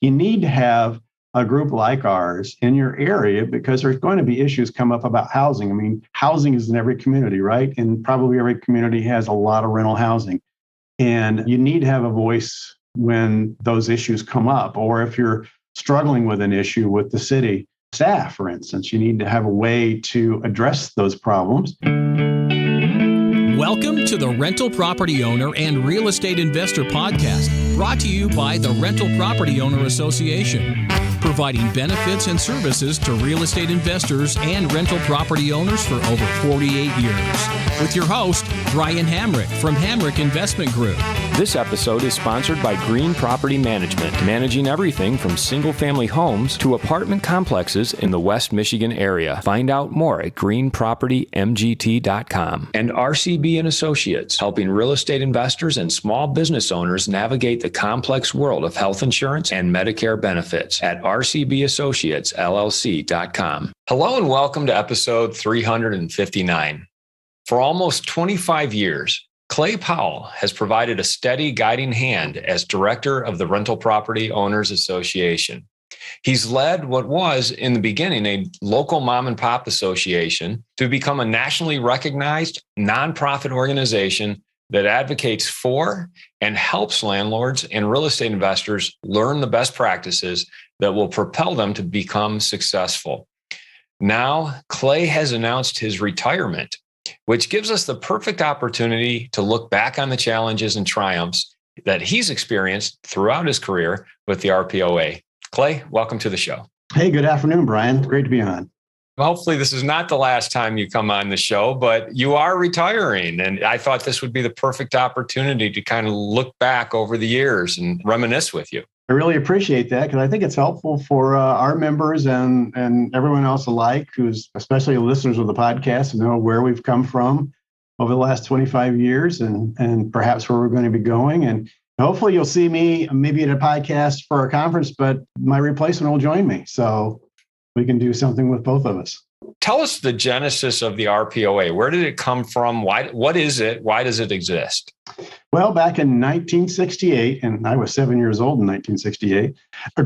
you need to have a group like ours in your area because there's going to be issues come up about housing. I mean, housing is in every community, right? And probably every community has a lot of rental housing. And you need to have a voice when those issues come up, or if you're struggling with an issue with the city staff, for instance, you need to have a way to address those problems. Welcome to the Rental Property Owner and Real Estate Investor Podcast, brought to you by the Rental Property Owner Association, providing benefits and services to real estate investors and rental property owners for over 48 years. With your host, Brian Hamrick from Hamrick Investment Group. This episode is sponsored by Green Property Management, managing everything from single-family homes to apartment complexes in the West Michigan area. Find out more at greenpropertymgt.com. And RCB and Associates, helping real estate investors and small business owners navigate the complex world of health insurance and Medicare benefits at rcbassociatesllc.com. Hello and welcome to episode 359. For almost 25 years, Clay Powell has provided a steady guiding hand as director of the Rental Property Owners Association. He's led what was, in the beginning, a local mom and pop association to become a nationally recognized nonprofit organization that advocates for and helps landlords and real estate investors learn the best practices that will propel them to become successful. Now, Clay has announced his retirement, which gives us the perfect opportunity to look back on the challenges and triumphs that he's experienced throughout his career with the RPOA. Clay, welcome to the show. Hey, good afternoon, Brian. Great to be on. Hopefully this is not the last time you come on the show, but you are retiring. And I thought this would be the perfect opportunity to kind of look back over the years and reminisce with you. I really appreciate that because I think it's helpful for our members and everyone else alike, who's especially listeners of the podcast, to know where we've come from over the last 25 years and perhaps where we're going to be going. And hopefully you'll see me maybe at a podcast for a conference, but my replacement will join me. So we can do something with both of us. Tell us the genesis of the RPOA. Where did it come from? What is it? Why does it exist? Well, back in 1968, and I was 7 years old in 1968, a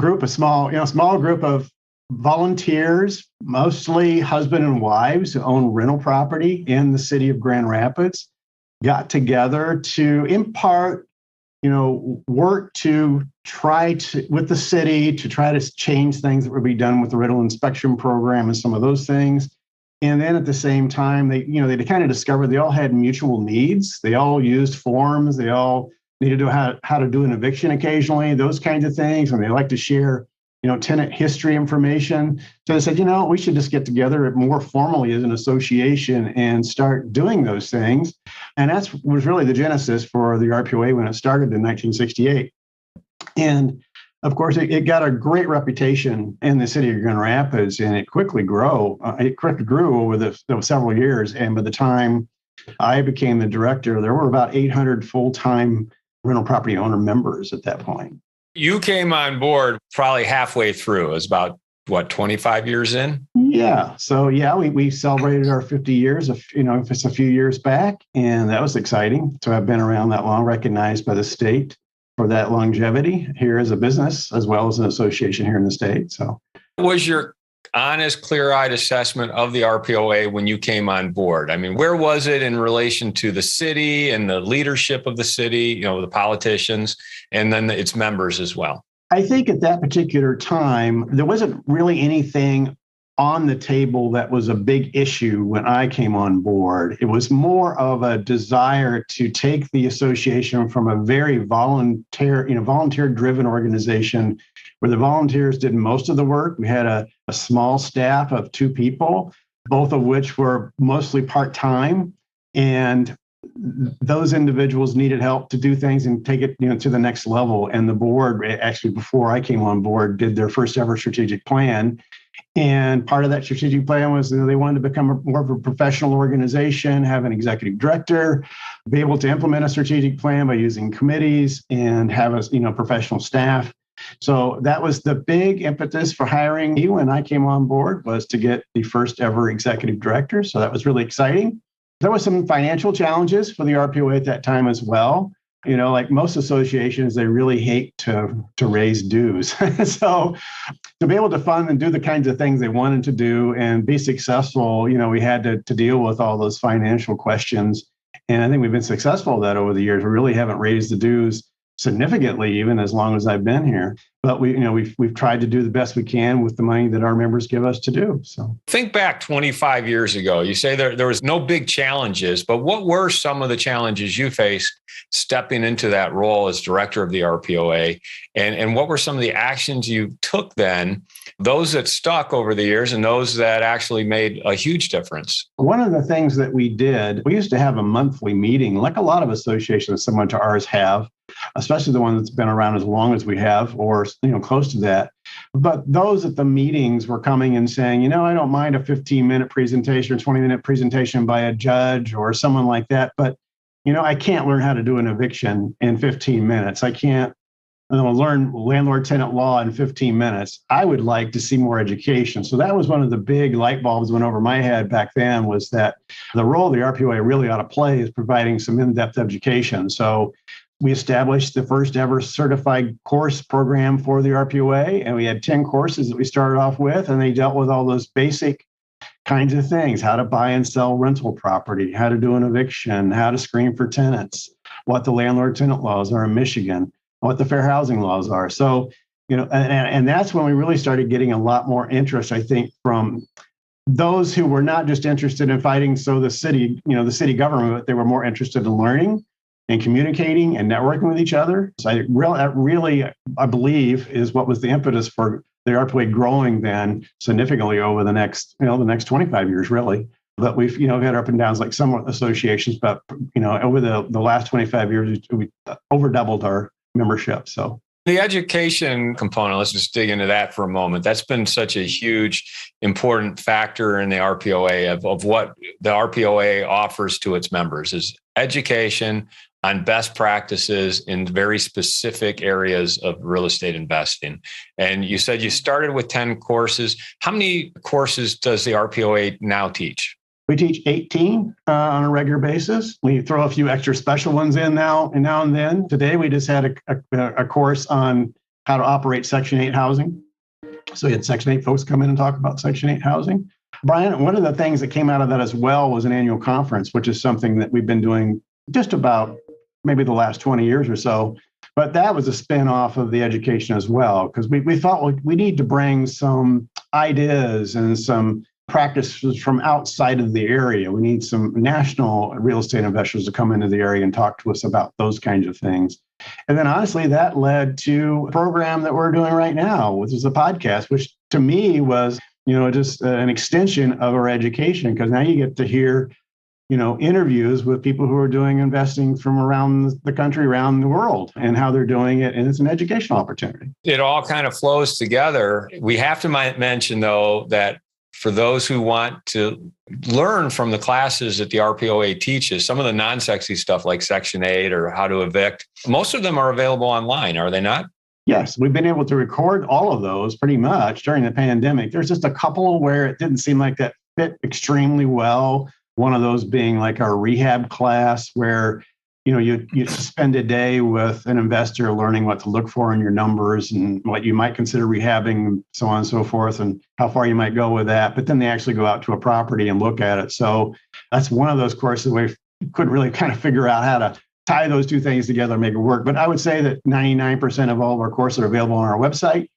small group of volunteers, mostly husband and wives who own rental property in the city of Grand Rapids, got together to impart, work to try to, with the city, to try to change things that would be done with the rental inspection program and some of those things. And then at the same time, they kind of discovered they all had mutual needs. They all used forms. They all needed to know how to do an eviction occasionally, those kinds of things. And they like to share, tenant history information. So they said, we should just get together more formally as an association and start doing those things. And that was really the genesis for the RPOA when it started in 1968. And of course, it got a great reputation in the city of Grand Rapids, and it quickly grew over the several years. And by the time I became the director, there were about 800 full-time rental property owner members at that point. You came on board probably halfway through. It was about, 25 years in? Yeah. So, we celebrated our 50 years, just a few years back, and that was exciting. So I've been around that long, recognized by the state for that longevity here as a business, as well as an association here in the state. So, what was your honest, clear-eyed assessment of the RPOA when you came on board? I mean, where was it in relation to the city and the leadership of the city, the politicians, and then its members as well? I think at that particular time, there wasn't really anything on the table that was a big issue when I came on board. It was more of a desire to take the association from a very volunteer-driven organization where the volunteers did most of the work. We had a small staff of 2 people, both of which were mostly part-time. And those individuals needed help to do things and take it to the next level. And the board, actually, before I came on board, did their first ever strategic plan. And part of that strategic plan was they wanted to become more of a professional organization, have an executive director, be able to implement a strategic plan by using committees, and have a professional staff. So that was the big impetus for hiring me when I came on board, was to get the first ever executive director. So that was really exciting. There was some financial challenges for the RPOA at that time as well. Like most associations, they really hate to raise dues. So to be able to fund and do the kinds of things they wanted to do and be successful, we had to deal with all those financial questions. And I think we've been successful at that over the years. We really haven't raised the dues significantly, even as long as I've been here. But we've tried to do the best we can with the money that our members give us to do. So think back 25 years ago. You say there was no big challenges, but what were some of the challenges you faced stepping into that role as director of the RPOA? And what were some of the actions you took then, those that stuck over the years and those that actually made a huge difference? One of the things that we did, we used to have a monthly meeting, like a lot of associations similar to ours have, especially the one that's been around as long as we have, or close to that. But those at the meetings were coming and saying, I don't mind a 15-minute presentation or 20-minute presentation by a judge or someone like that, but I can't learn how to do an eviction in 15 minutes. I can't learn landlord-tenant law in 15 minutes. I would like to see more education. So that was one of the big light bulbs went over my head back then, was that the role the RPOA really ought to play is providing some in-depth education. So we established the first ever certified course program for the RPOA, and we had 10 courses that we started off with, and they dealt with all those basic kinds of things: how to buy and sell rental property, how to do an eviction, how to screen for tenants, what the landlord-tenant laws are in Michigan, what the fair housing laws are. So, and that's when we really started getting a lot more interest, I think, from those who were not just interested in fighting the city government, but they were more interested in learning and communicating and networking with each other. So I believe is what was the impetus for the RPOA growing then significantly over the next 25 years, really. But we've had up and downs like some associations, but over the last 25 years, we over doubled our membership. So the education component, let's just dig into that for a moment. That's been such a huge, important factor in the RPOA of what the RPOA offers to its members is education on best practices in very specific areas of real estate investing. And you said you started with 10 courses. How many courses does the RPOA now teach? We teach 18 on a regular basis. We throw a few extra special ones in now and then. Today, we just had a course on how to operate Section 8 housing. So we had Section 8 folks come in and talk about Section 8 housing. Brian, one of the things that came out of that as well was an annual conference, which is something that we've been doing just about maybe the last 20 years or so. But that was a spin-off of the education as well, because we thought we need to bring some ideas and some practices from outside of the area. We need some national real estate investors to come into the area and talk to us about those kinds of things. And then honestly, that led to a program that we're doing right now, which is a podcast, which to me was, just an extension of our education, because now you get to hear interviews with people who are doing investing from around the country, around the world, and how they're doing it. And it's an educational opportunity. It all kind of flows together. We have to mention, though, that for those who want to learn from the classes that the RPOA teaches, some of the non-sexy stuff like Section 8 or how to evict, most of them are available online, are they not? Yes, we've been able to record all of those pretty much during the pandemic. There's just a couple where it didn't seem like that fit extremely well. One of those being like our rehab class, where you spend a day with an investor learning what to look for in your numbers and what you might consider rehabbing, so on and so forth, and how far you might go with that. But then they actually go out to a property and look at it. So that's one of those courses where we couldn't really kind of figure out how to tie those two things together and make it work. But I would say that 99% of all of our courses are available on our website.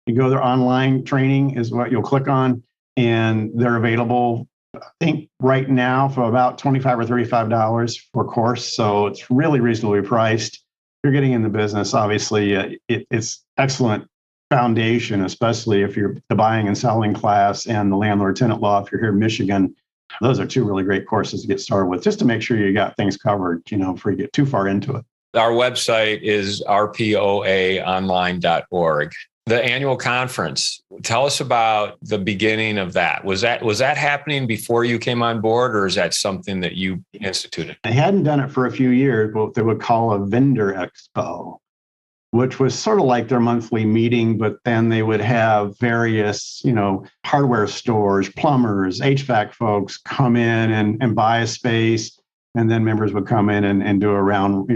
You go there, online training is what you'll click on, and they're available, I think right now, for about $25 or $35 for a course. So it's really reasonably priced. If you're getting in the business, obviously, it's excellent foundation, especially if you're the buying and selling class and the landlord-tenant law. If you're here in Michigan, those are two really great courses to get started with, just to make sure you got things covered, before you get too far into it. Our website is rpoaonline.org. The annual conference, tell us about the beginning of that. Was that happening before you came on board, or is that something that you instituted? I hadn't done it for a few years, what they would call a vendor expo, which was sort of like their monthly meeting, but then they would have various, hardware stores, plumbers, HVAC folks come in and buy a space, and then members would come in and do a round,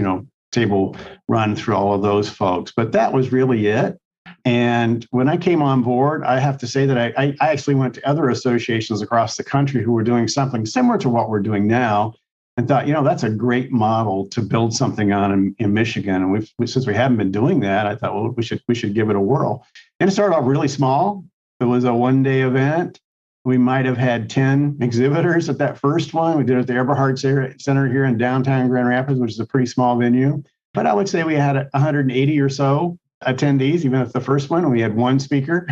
table run through all of those folks. But that was really it. And when I came on board, I have to say that I actually went to other associations across the country who were doing something similar to what we're doing now, and thought, that's a great model to build something on in Michigan. And since we haven't been doing that, I thought, well, we should give it a whirl. And it started off really small. It was a one-day event. We might have had 10 exhibitors at that first one. We did it at the Eberhard Center here in downtown Grand Rapids, which is a pretty small venue. But I would say we had 180 or so attendees, even at the first one. We had one speaker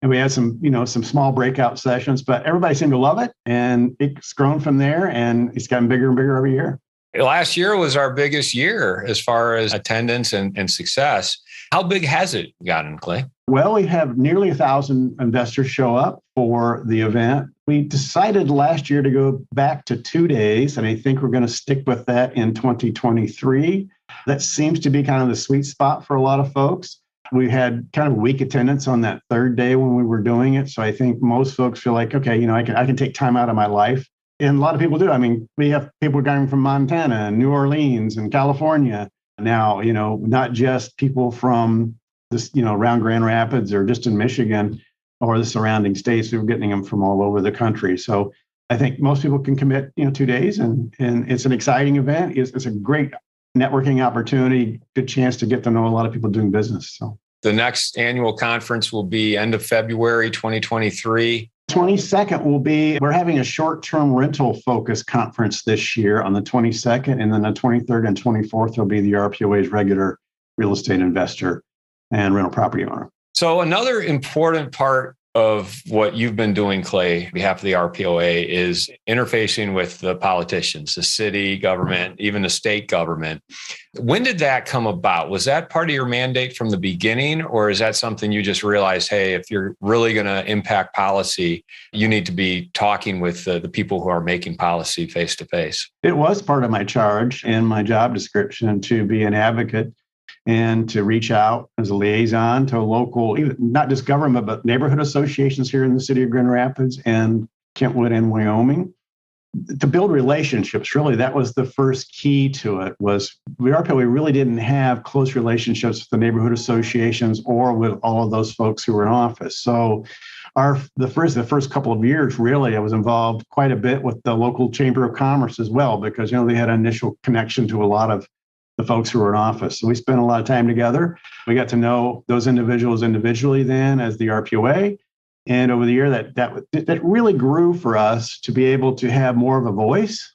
and we had some small breakout sessions, but everybody seemed to love it. And it's grown from there, and it's gotten bigger and bigger every year. Last year was our biggest year as far as attendance and success. How big has it gotten, Clay? Well, we have nearly 1,000 investors show up for the event. We decided last year to go back to 2 days, and I think we're going to stick with that in 2023. That seems to be kind of the sweet spot for a lot of folks. We had kind of weak attendance on that third day when we were doing it. So I think most folks feel like, okay, I can take time out of my life. And a lot of people do. I mean, we have people coming from Montana and New Orleans and California now, not just people from this, around Grand Rapids or just in Michigan or the surrounding states. We're getting them from all over the country. So I think most people can commit, 2 days, and it's an exciting event. It's a great networking opportunity, good chance to get to know a lot of people doing business. So the next annual conference will be end of February 2023. 22nd we're having a short-term rental focus conference this year on the 22nd, and then the 23rd and 24th will be the RPOA's regular real estate investor and rental property owner. So another important part of what you've been doing, Clay, on behalf of the RPOA, is interfacing with the politicians, the city government, even the state government. When did that come about? Was that part of your mandate from the beginning, or is that something you just realized, hey, if you're really going to impact policy, you need to be talking with the people who are making policy face to face? It was part of my charge and my job description to be an advocate and to reach out as a liaison to local, not just government, but neighborhood associations here in the city of Grand Rapids and Kentwood and Wyoming, to build relationships. Really, that was the first key to it. Was the RPOA really didn't have close relationships with the neighborhood associations or with all of those folks who were in office. So the first couple of years, really, I was involved quite a bit with the local Chamber of Commerce as well, because they had an initial connection to a lot of the folks who were in office. So we spent a lot of time together. We got to know those individuals individually then as the RPOA. And over the year, that really grew for us to be able to have more of a voice.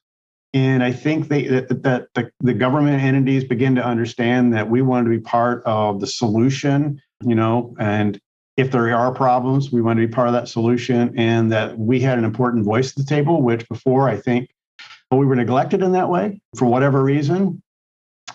And I think that the government entities begin to understand that we wanted to be part of the solution, and if there are problems, we want to be part of that solution, and that we had an important voice at the table, which before I think we were neglected in that way for whatever reason.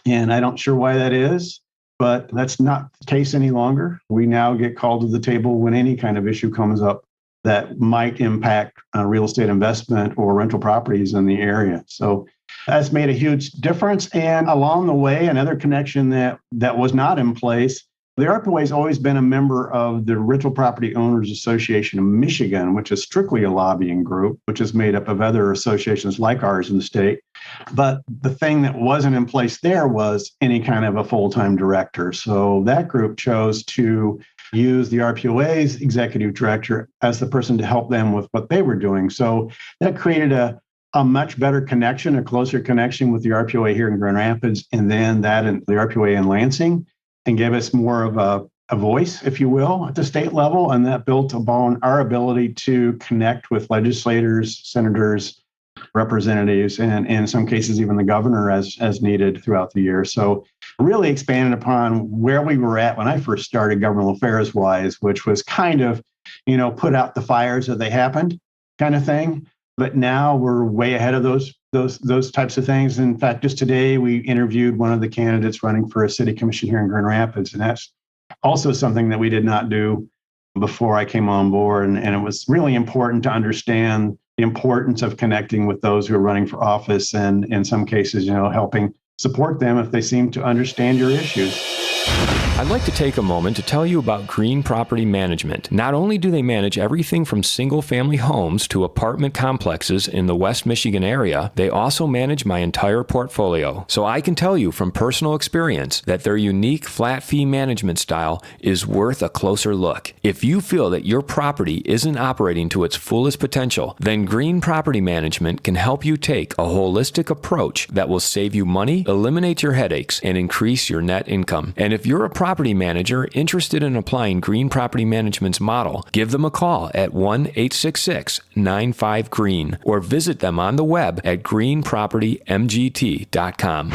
And I don't sure why that is, but that's not the case any longer. We now get called to the table when any kind of issue comes up that might impact real estate investment or rental properties in the area. So that's made a huge difference. And along the way, another connection that was not in place, the RPOA has always been a member of the Rental Property Owners Association of Michigan, which is strictly a lobbying group, which is made up of other associations like ours in the state. But the thing that wasn't in place there was any kind of a full-time director. So that group chose to use the RPOA's executive director as the person to help them with what they were doing. So that created a much better connection, a closer connection with the RPOA here in Grand Rapids, and then that and the RPOA in Lansing, and gave us more of a voice, if you will, at the state level. And that built upon our ability to connect with legislators, senators, representatives, and in some cases, even the governor as needed throughout the year. So really expanded upon where we were at when I first started governmental affairs wise, which was kind of, put out the fires as they happened kind of thing. But now we're way ahead of those types of things. In fact, just today, we interviewed one of the candidates running for a city commission here in Grand Rapids. And that's also something that we did not do before I came on board. And it was really important to understand the importance of connecting with those who are running for office and in some cases, helping support them if they seem to understand your issues. I'd like to take a moment to tell you about Green Property Management. Not only do they manage everything from single-family homes to apartment complexes in the West Michigan area, they also manage my entire portfolio. So I can tell you from personal experience that their unique flat fee management style is worth a closer look. If you feel that your property isn't operating to its fullest potential, then Green Property Management can help you take a holistic approach that will save you money, eliminate your headaches, and increase your net income. And if you're a property manager interested in applying Green Property Management's model, give them a call at 1-866-95-GREEN or visit them on the web at greenpropertymgt.com.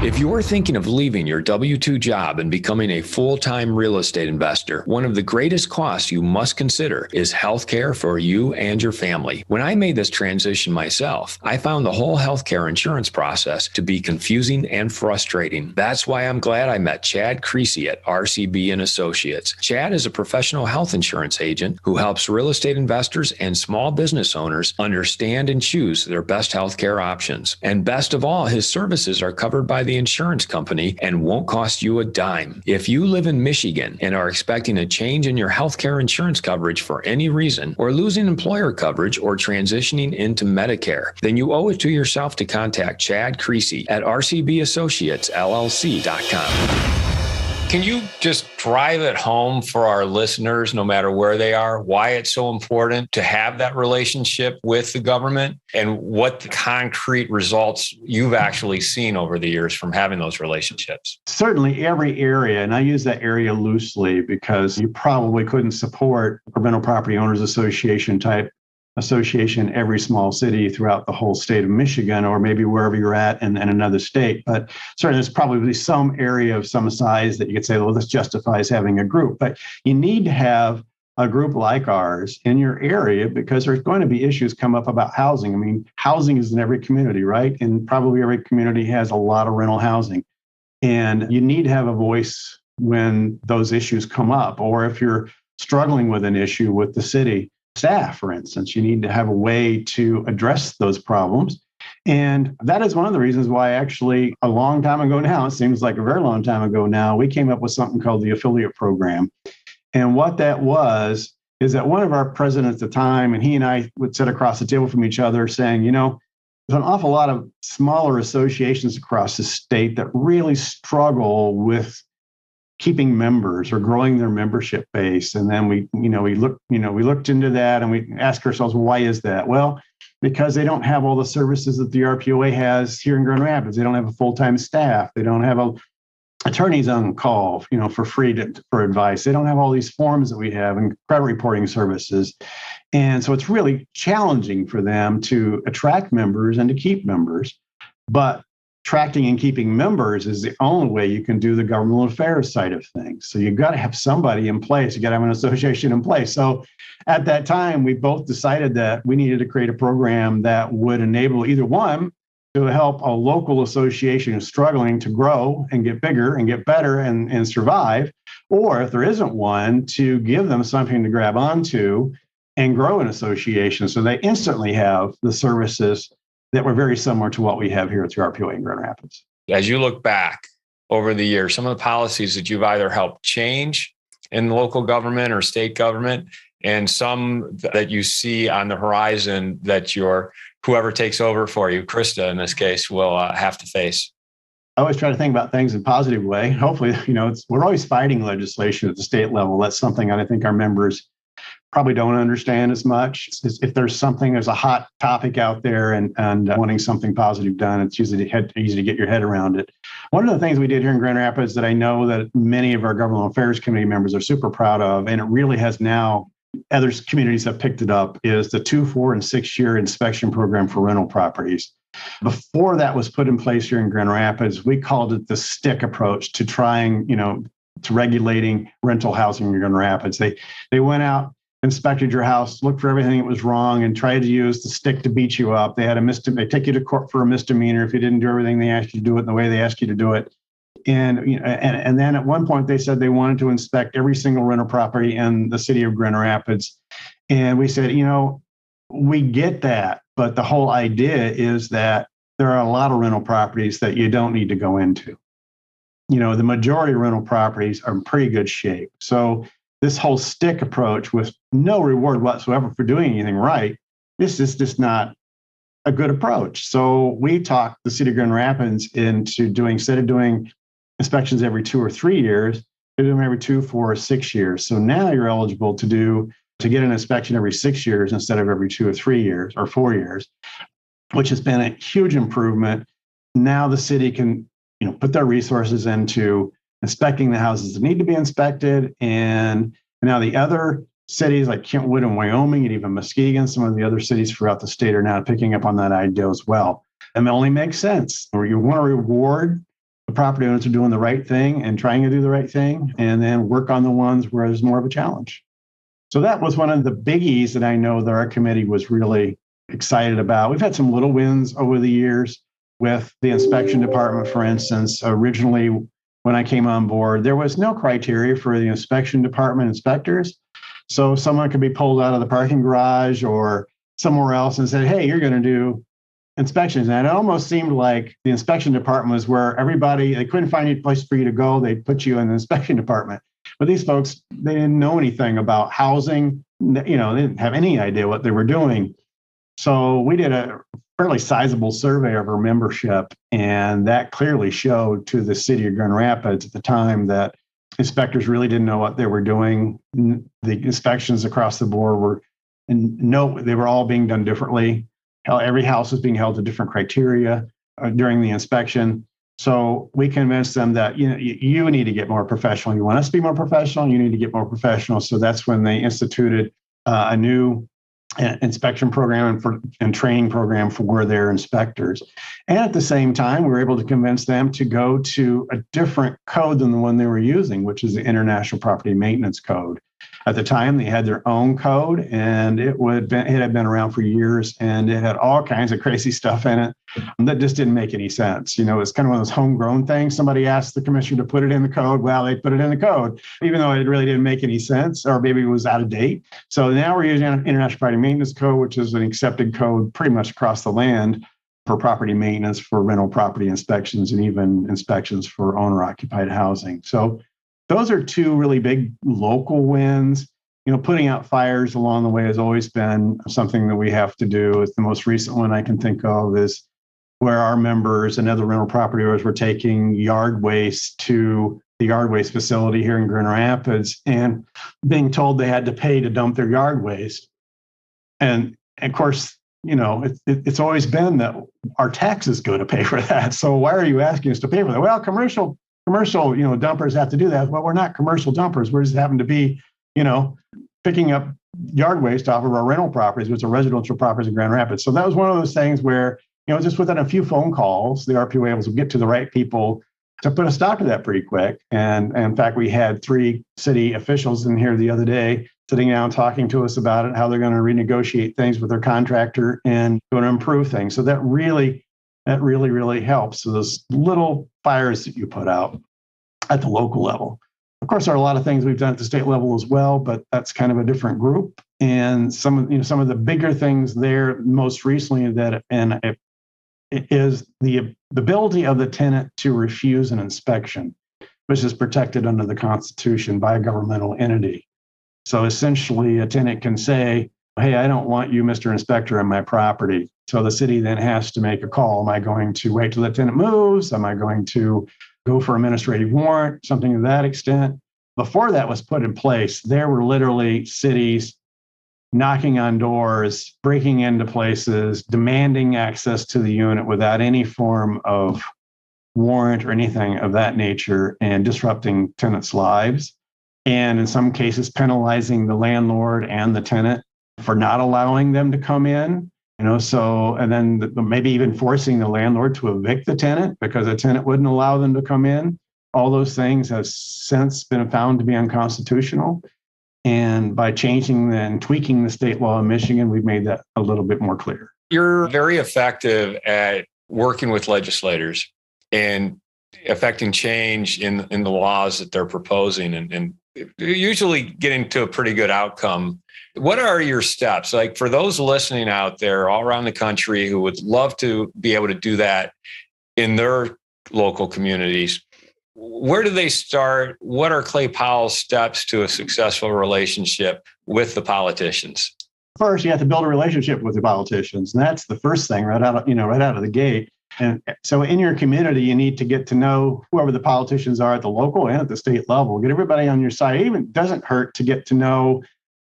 If you're thinking of leaving your W-2 job and becoming a full-time real estate investor, one of the greatest costs you must consider is healthcare for you and your family. When I made this transition myself, I found the whole healthcare insurance process to be confusing and frustrating. That's why I'm glad I met Chad Creasy at RCB and Associates. Chad is a professional health insurance agent who helps real estate investors and small business owners understand and choose their best healthcare options. And best of all, his services are covered by the insurance company and won't cost you a dime. If you live in Michigan and are expecting a change in your healthcare insurance coverage for any reason, or losing employer coverage or transitioning into Medicare, then you owe it to yourself to contact Chad Creasy at rcbassociatesllc.com. Can you just drive it home for our listeners, no matter where they are, why it's so important to have that relationship with the government and what the concrete results you've actually seen over the years from having those relationships? Certainly every area, and I use that area loosely because you probably couldn't support a rental property owners association type association in every small city throughout the whole state of Michigan, or maybe wherever you're at in another state. But certainly there's probably some area of some size that you could say, well, this justifies having a group. But you need to have a group like ours in your area because there's going to be issues come up about housing. I mean, housing is in every community, right? And probably every community has a lot of rental housing. And you need to have a voice when those issues come up, or if you're struggling with an issue with the city staff, for instance, you need to have a way to address those problems. And that is one of the reasons why actually a long time ago now, it seems like a very long time ago now, we came up with something called the affiliate program. And what that was is that one of our presidents at the time, and he and I would sit across the table from each other saying, you know, there's an awful lot of smaller associations across the state that really struggle with keeping members or growing their membership base. And then we looked into that and we asked ourselves, well, why is that? Well, because they don't have all the services that the RPOA has here in Grand Rapids. They don't have a full-time staff. They don't have attorneys on call, for free for advice. They don't have all these forms that we have and credit reporting services. And so it's really challenging for them to attract members and to keep members. But attracting and keeping members is the only way you can do the governmental affairs side of things. So you've got to have somebody in place. You got to have an association in place. So at that time, we both decided that we needed to create a program that would enable either one to help a local association who's struggling to grow and get bigger and get better and survive, or if there isn't one, to give them something to grab onto and grow an association so they instantly have the services that were very similar to what we have here at the RPOA in Grand Rapids. As you look back over the years, some of the policies that you've either helped change in local government or state government, and some that you see on the horizon that whoever takes over for you, Krista in this case, will have to face. I always try to think about things in a positive way. Hopefully, we're always fighting legislation at the state level. That's something I think our members probably don't understand as much. If there's a hot topic out there and wanting something positive done, it's usually easy to get your head around it. One of the things we did here in Grand Rapids that I know that many of our governmental affairs committee members are super proud of, and it really has now, other communities have picked it up, is the 2, 4, and 6-year inspection program for rental properties. Before that was put in place here in Grand Rapids, we called it the stick approach to trying, to regulating rental housing in Grand Rapids. They went out, inspected your house, looked for everything that was wrong, and tried to use the stick to beat you up. They they take you to court for a misdemeanor if you didn't do everything they asked you to do it in the way they asked you to do it. And then at one point they said they wanted to inspect every single rental property in the city of Grand Rapids. And we said, we get that, but the whole idea is that there are a lot of rental properties that you don't need to go into. the majority of rental properties are in pretty good shape. So this whole stick approach with no reward whatsoever for doing anything right, this is just not a good approach. So we talked the city of Grand Rapids into instead of doing inspections every 2 or 3 years, they do them every 2, 4, or 6 years. So now you're eligible to get an inspection every 6 years instead of every 2 or 3 years or 4 years, which has been a huge improvement. Now the city can, put their resources into inspecting the houses that need to be inspected. And now the other cities like Kentwood and Wyoming and even Muskegon, some of the other cities throughout the state are now picking up on that idea as well. And it only makes sense. Where you want to reward the property owners for doing the right thing and trying to do the right thing, and then work on the ones where there's more of a challenge. So that was one of the biggies that I know that our committee was really excited about. We've had some little wins over the years with the inspection department, for instance. Originally, when I came on board, there was no criteria for the inspection department inspectors. So someone could be pulled out of the parking garage or somewhere else and said, hey, you're going to do inspections. And it almost seemed like the inspection department was where they couldn't find any place for you to go. They'd put you in the inspection department. But these folks, they didn't know anything about housing. They didn't have any idea what they were doing. So we did a fairly sizable survey of our membership, and that clearly showed to the city of Grand Rapids at the time that inspectors really didn't know what they were doing. The inspections across the board they were all being done differently. Every house was being held to different criteria during the inspection. So we convinced them that you need to get more professional. You want us to be more professional, you need to get more professional. So that's when they instituted a new inspection program and training program for their inspectors. And at the same time, we were able to convince them to go to a different code than the one they were using, which is the International Property Maintenance Code. At the time, they had their own code, and it had been around for years, and it had all kinds of crazy stuff in it that just didn't make any sense. It's kind of one of those homegrown things. Somebody asked the commissioner to put it in the code. Well, they put it in the code, even though it really didn't make any sense, or maybe it was out of date. So now we're using International Property Maintenance Code, which is an accepted code pretty much across the land for property maintenance, for rental property inspections, and even inspections for owner-occupied housing. So those are two really big local wins. Putting out fires along the way has always been something that we have to do. It's the most recent one I can think of is where our members and other rental property owners were taking yard waste to the yard waste facility here in Grand Rapids and being told they had to pay to dump their yard waste. And of course, it's always been that our taxes go to pay for that. So why are you asking us to pay for that? Well, commercial, dumpers have to do that. Well, we're not commercial dumpers. We just happen to be, picking up yard waste off of our rental properties, which are residential properties in Grand Rapids. So that was one of those things where, just within a few phone calls, the RPOA was able to get to the right people to put a stop to that pretty quick. And in fact, we had 3 city officials in here the other day sitting down talking to us about it, how they're going to renegotiate things with their contractor and going to improve things. So that really helps. So those little fires that you put out at the local level. Of course, there are a lot of things we've done at the state level as well, but that's kind of a different group. And some of the bigger things there most recently it is the ability of the tenant to refuse an inspection, which is protected under the Constitution by a governmental entity. So essentially, a tenant can say, hey, I don't want you, Mr. Inspector, on my property. So the city then has to make a call. Am I going to wait till the tenant moves? Am I going to go for administrative warrant, something to that extent? Before that was put in place, there were literally cities knocking on doors, breaking into places, demanding access to the unit without any form of warrant or anything of that nature, and disrupting tenants' lives. And in some cases, penalizing the landlord and the tenant for not allowing them to come in. And then maybe even forcing the landlord to evict the tenant because the tenant wouldn't allow them to come in. All those things have since been found to be unconstitutional. And by changing and tweaking the state law in Michigan, we've made that a little bit more clear. You're very effective at working with legislators and affecting change in the laws that they're proposing and usually getting to a pretty good outcome. What are your steps? Like for those listening out there all around the country who would love to be able to do that in their local communities, Where do they start? What are Clay Powell's steps to a successful relationship with the politicians? First, you have to build a relationship with the politicians. And that's the first thing right out of the gate. And so in your community, you need to get to know whoever the politicians are at the local and at the state level. Get everybody on your side. It even doesn't hurt to get to know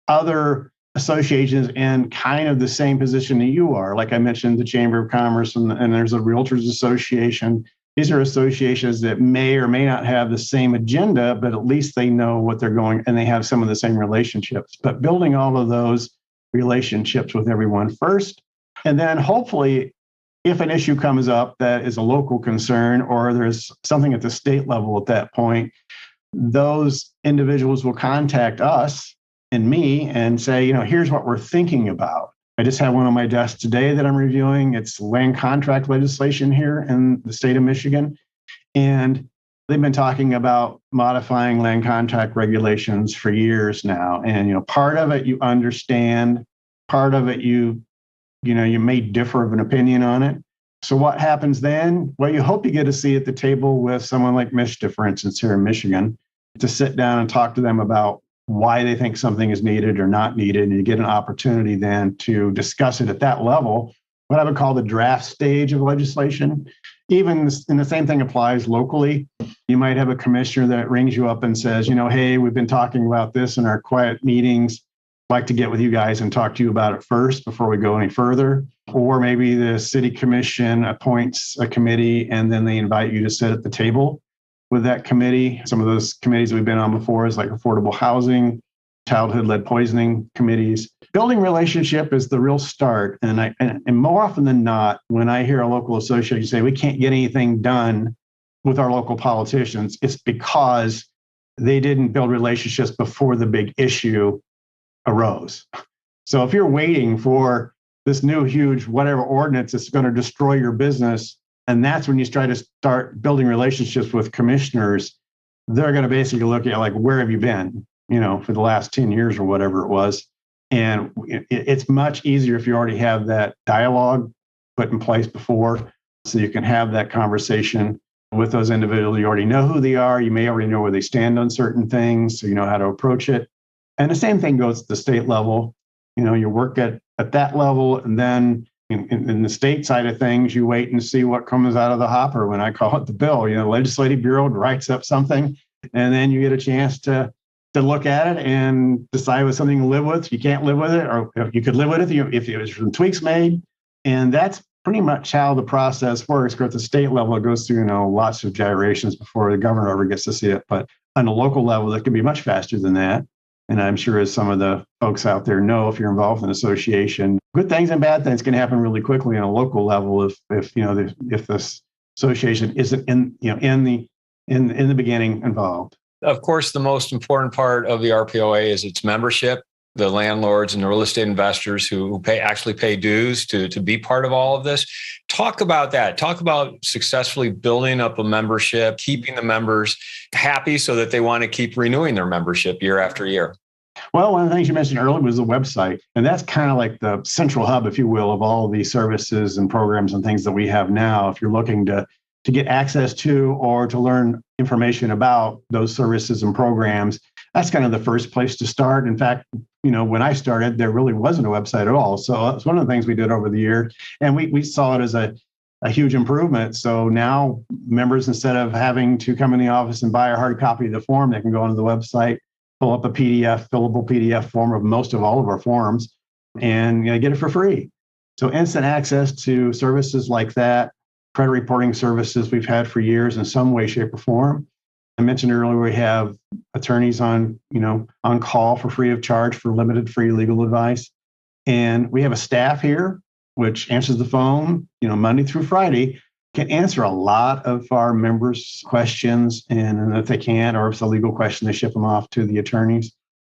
other associations in kind of the same position that you are. Like I mentioned, the Chamber of Commerce and there's a Realtors Association. These are associations that may or may not have the same agenda, but at least they know what they're going and they have some of the same relationships. But building all of those relationships with everyone first, and then hopefully if an issue comes up that is a local concern or there's something at the state level at that point, those individuals will contact us and me and say, here's what we're thinking about. I just have one on my desk today that I'm reviewing. It's land contract legislation here in the state of Michigan. And they've been talking about modifying land contract regulations for years now. And, part of it you understand, part of it you may differ of an opinion on it. So what happens then? Well, you hope you get a seat at the table with someone like Mishta, for instance, here in Michigan, to sit down and talk to them about why they think something is needed or not needed. And you get an opportunity then to discuss it at that level, what I would call the draft stage of legislation. Even and the same thing applies locally. You might have a commissioner that rings you up and says, hey, we've been talking about this in our quiet meetings. I'd like to get with you guys and talk to you about it first before we go any further. Or maybe the city commission appoints a committee and then they invite you to sit at the table with that committee. Some of those committees we've been on before is like affordable housing, childhood lead poisoning committees. Building relationship is the real start. And more often than not, when I hear a local association say we can't get anything done with our local politicians, it's because they didn't build relationships before the big issue arose. So if you're waiting for this new huge whatever ordinance that's going to destroy your business, and that's when you try to start building relationships with commissioners, they're going to basically look at like, where have you been, for the last 10 years or whatever it was. And it's much easier if you already have that dialogue put in place before, so you can have that conversation with those individuals. You already know who they are. You may already know where they stand on certain things, so you know how to approach it. And the same thing goes to the state level. You work at that level, and then in the state side of things, you wait and see what comes out of the hopper. When I call it the bill, the legislative bureau writes up something, and then you get a chance to look at it and decide what's something to live with. You can't live with it, or you could live with it if it was some tweaks made. And that's pretty much how the process works. But at the state level, it goes through lots of gyrations before the governor ever gets to see it. But on a local level, it can be much faster than that. And I'm sure, as some of the folks out there know, if you're involved in an association, good things and bad things can happen really quickly on a local level if this association isn't in the beginning involved. Of course, the most important part of the RPOA is its membership, the landlords and the real estate investors who actually pay dues to be part of all of this. Talk about that. Talk about successfully building up a membership, keeping the members happy so that they want to keep renewing their membership year after year. Well, one of the things you mentioned earlier was the website. And that's kind of like the central hub, if you will, of all of these services and programs and things that we have now. If you're looking to get access to or to learn information about those services and programs, that's kind of the first place to start. In fact, when I started, there really wasn't a website at all. So it's one of the things we did over the years. And we saw it as a huge improvement. So now members, instead of having to come in the office and buy a hard copy of the form, they can go onto the website, pull up a fillable PDF form of most of all of our forms, and get it for free. So instant access to services like that, credit reporting services we've had for years in some way, shape, or form. I mentioned earlier, we have attorneys on call for free of charge for limited free legal advice. And we have a staff here which answers the phone, Monday through Friday, can answer a lot of our members' questions. And if they can't, or if it's a legal question, they ship them off to the attorneys.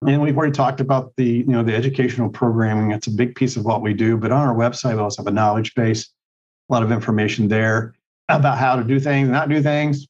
And we've already talked about the educational programming. It's a big piece of what we do. But on our website, we also have a knowledge base, a lot of information there about how to do things, not do things,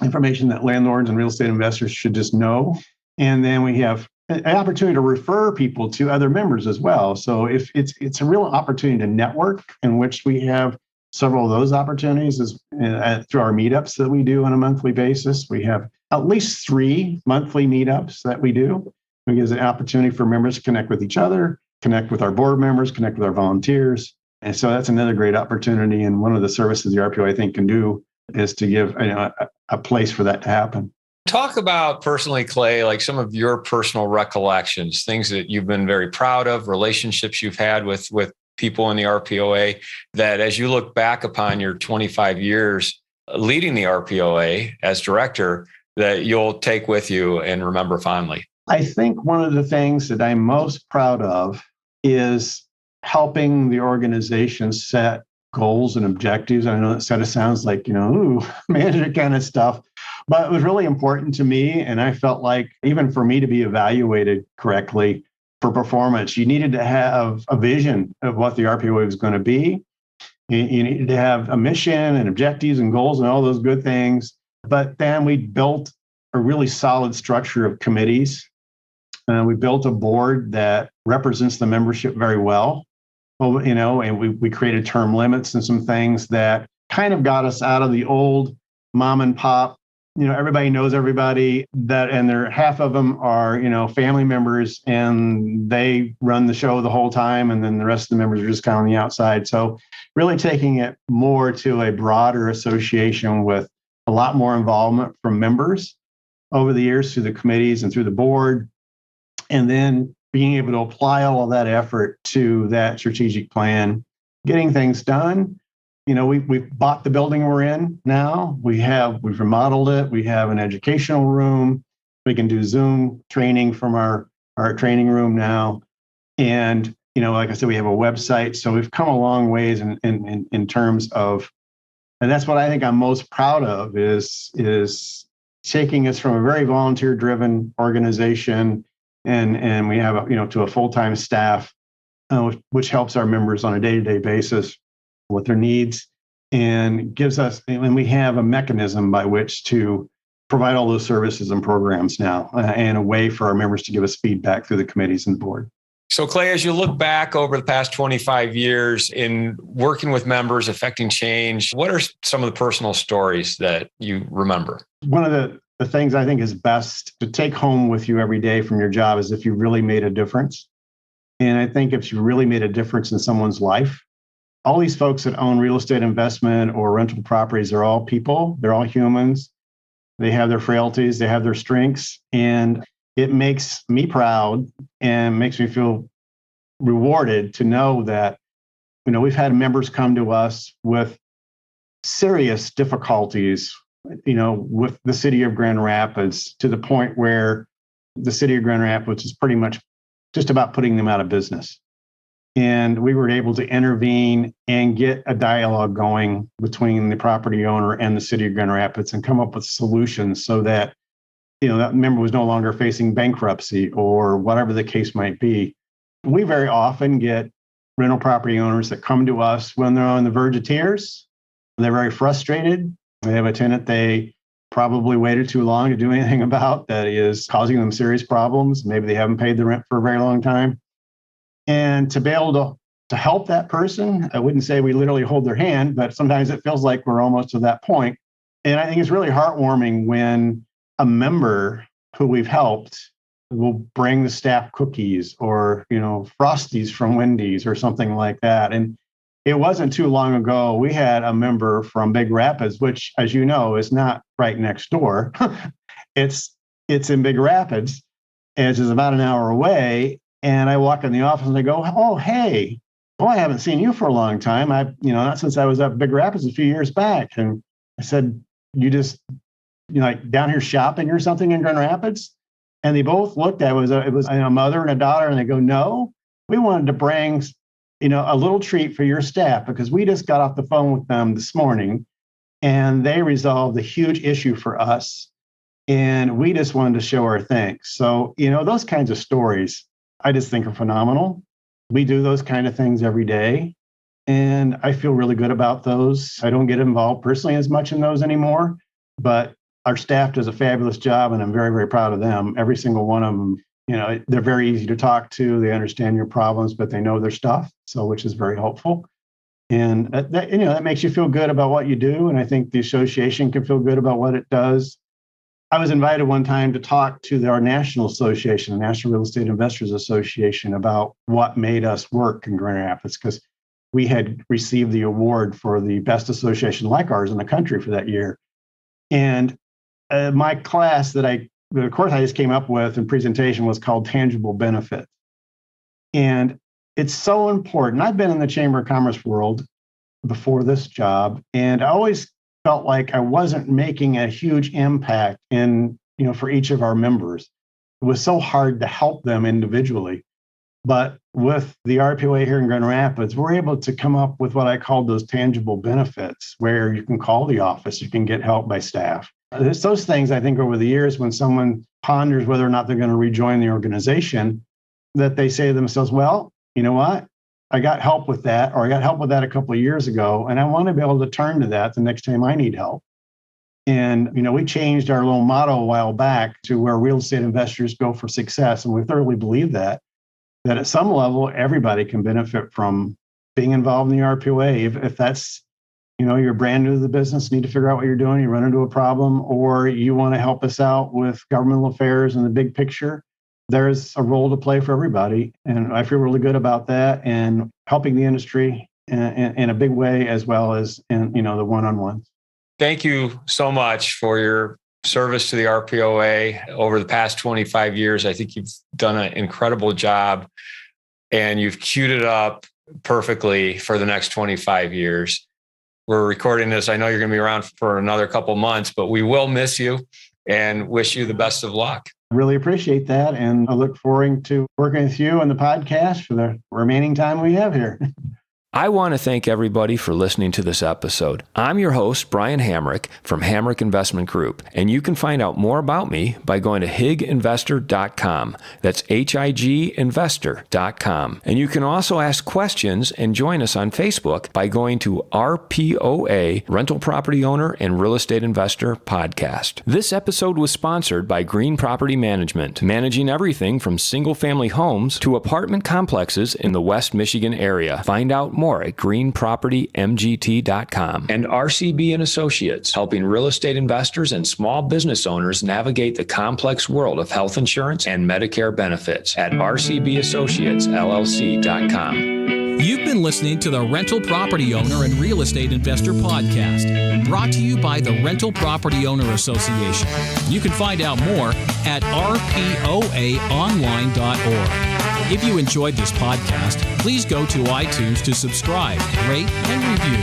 information that landlords and real estate investors should just know. And then we have an opportunity to refer people to other members as well. So if it's a real opportunity to network, in which we have several of those opportunities is through our meetups that we do on a monthly basis. We have at least 3 monthly meetups that we do. It gives an opportunity for members to connect with each other, connect with our board members, connect with our volunteers. And so that's another great opportunity. And one of the services the RPOA, I think, can do is to give a place for that to happen. Talk about personally, Clay, like some of your personal recollections, things that you've been very proud of, relationships you've had with people in the RPOA, that as you look back upon your 25 years leading the RPOA as director, that you'll take with you and remember fondly. I think one of the things that I'm most proud of is helping the organization set goals and objectives. I know that sort of sounds like, management kind of stuff, but it was really important to me. And I felt like even for me to be evaluated correctly for performance, you needed to have a vision of what the RPOA was going to be. You needed to have a mission and objectives and goals and all those good things. But then we built a really solid structure of committees. We built a board that represents the membership very well. Well, and we created term limits and some things that kind of got us out of the old mom and pop, everybody knows everybody, and half of them are, family members, and they run the show the whole time. And then the rest of the members are just kind of on the outside. So really taking it more to a broader association with a lot more involvement from members over the years through the committees and through the board. And then being able to apply all of that effort to that strategic plan, getting things done. We've bought the building we're in now. We've remodeled it. We have an educational room. We can do Zoom training from our training room now. And, like I said, we have a website. So we've come a long ways in terms of, and that's what I think I'm most proud of is taking us from a very volunteer-driven organization and we have to a full-time staff, which helps our members on a day-to-day basis with their needs and gives us, and we have a mechanism by which to provide all those services and programs now and a way for our members to give us feedback through the committees and the board. So Clay, as you look back over the past 25 years in working with members, affecting change, what are some of the personal stories that you remember? One of the things I think is best to take home with you every day from your job is if you really made a difference. And I think if you really made a difference in someone's life, all these folks that own real estate investment or rental properties are all people. They're all humans. They have their frailties. They have their strengths. And it makes me proud and makes me feel rewarded to know that, we've had members come to us with serious difficulties, with the city of Grand Rapids, to the point where the city of Grand Rapids is pretty much just about putting them out of business. And we were able to intervene and get a dialogue going between the property owner and the city of Grand Rapids and come up with solutions so that, that member was no longer facing bankruptcy or whatever the case might be. We very often get rental property owners that come to us when they're on the verge of tears. They're very frustrated. They have a tenant they probably waited too long to do anything about that is causing them serious problems. Maybe they haven't paid the rent for a very long time. And to be able to help that person, I wouldn't say we literally hold their hand, but sometimes it feels like we're almost to that point. And I think it's really heartwarming when a member who we've helped will bring the staff cookies or, Frosties from Wendy's or something like that. And it wasn't too long ago, we had a member from Big Rapids, which, as you know, is not right next door. It's in Big Rapids, and it's about an hour away. And I walk in the office and I go, "Oh, hey, boy, I haven't seen you for a long time. Not since I was up Big Rapids a few years back." And I said, "You just, like down here shopping or something in Grand Rapids?" And they both looked at it. It was a mother and a daughter, and they go, "No, we wanted to bring a little treat for your staff because we just got off the phone with them this morning and they resolved a huge issue for us. And we just wanted to show our thanks." So, those kinds of stories I just think are phenomenal. We do those kind of things every day. And I feel really good about those. I don't get involved personally as much in those anymore, but our staff does a fabulous job and I'm very, very proud of them. Every single one of them. They're very easy to talk to. They understand your problems, but they know their stuff. So, which is very helpful. And that makes you feel good about what you do. And I think the association can feel good about what it does. I was invited one time to talk to our national association, the National Real Estate Investors Association, about what made us work in Grand Rapids, because we had received the award for the best association like ours in the country for that year. And my class the course I just came up with in presentation was called Tangible Benefits. And it's so important. I've been in the Chamber of Commerce world before this job, and I always felt like I wasn't making a huge impact for each of our members. It was so hard to help them individually. But with the RPOA here in Grand Rapids, we're able to come up with what I call those tangible benefits, where you can call the office, you can get help by staff. There's those things, I think, over the years when someone ponders whether or not they're going to rejoin the organization, that they say to themselves, well, you know what? I got help with that, or I got help with that a couple of years ago, and I want to be able to turn to that the next time I need help. And, we changed our little motto a while back to where real estate investors go for success. And we thoroughly believe that at some level, everybody can benefit from being involved in the RPOA. If that's, you're brand new to the business, need to figure out what you're doing, you run into a problem, or you want to help us out with governmental affairs and the big picture, there's a role to play for everybody. And I feel really good about that and helping the industry in a big way, as well as in, the one-on-ones. Thank you so much for your service to the RPOA over the past 25 years. I think you've done an incredible job, and you've queued it up perfectly for the next 25 years. We're recording this. I know you're going to be around for another couple months, but we will miss you and wish you the best of luck. Really appreciate that. And I look forward to working with you on the podcast for the remaining time we have here. I want to thank everybody for listening to this episode. I'm your host, Brian Hamrick from Hamrick Investment Group, and you can find out more about me by going to higinvestor.com. That's higinvestor.com. And you can also ask questions and join us on Facebook by going to RPOA, Rental Property Owner and Real Estate Investor Podcast. This episode was sponsored by Green Property Management, managing everything from single-family homes to apartment complexes in the West Michigan area. Find out more at greenpropertymgt.com. And RCB and Associates, helping real estate investors and small business owners navigate the complex world of health insurance and Medicare benefits at rcbassociatesllc.com. You've been listening to the Rental Property Owner and Real Estate Investor Podcast, brought to you by the Rental Property Owner Association. You can find out more at rpoaonline.org. If you enjoyed this podcast, please go to iTunes to subscribe, rate, and review.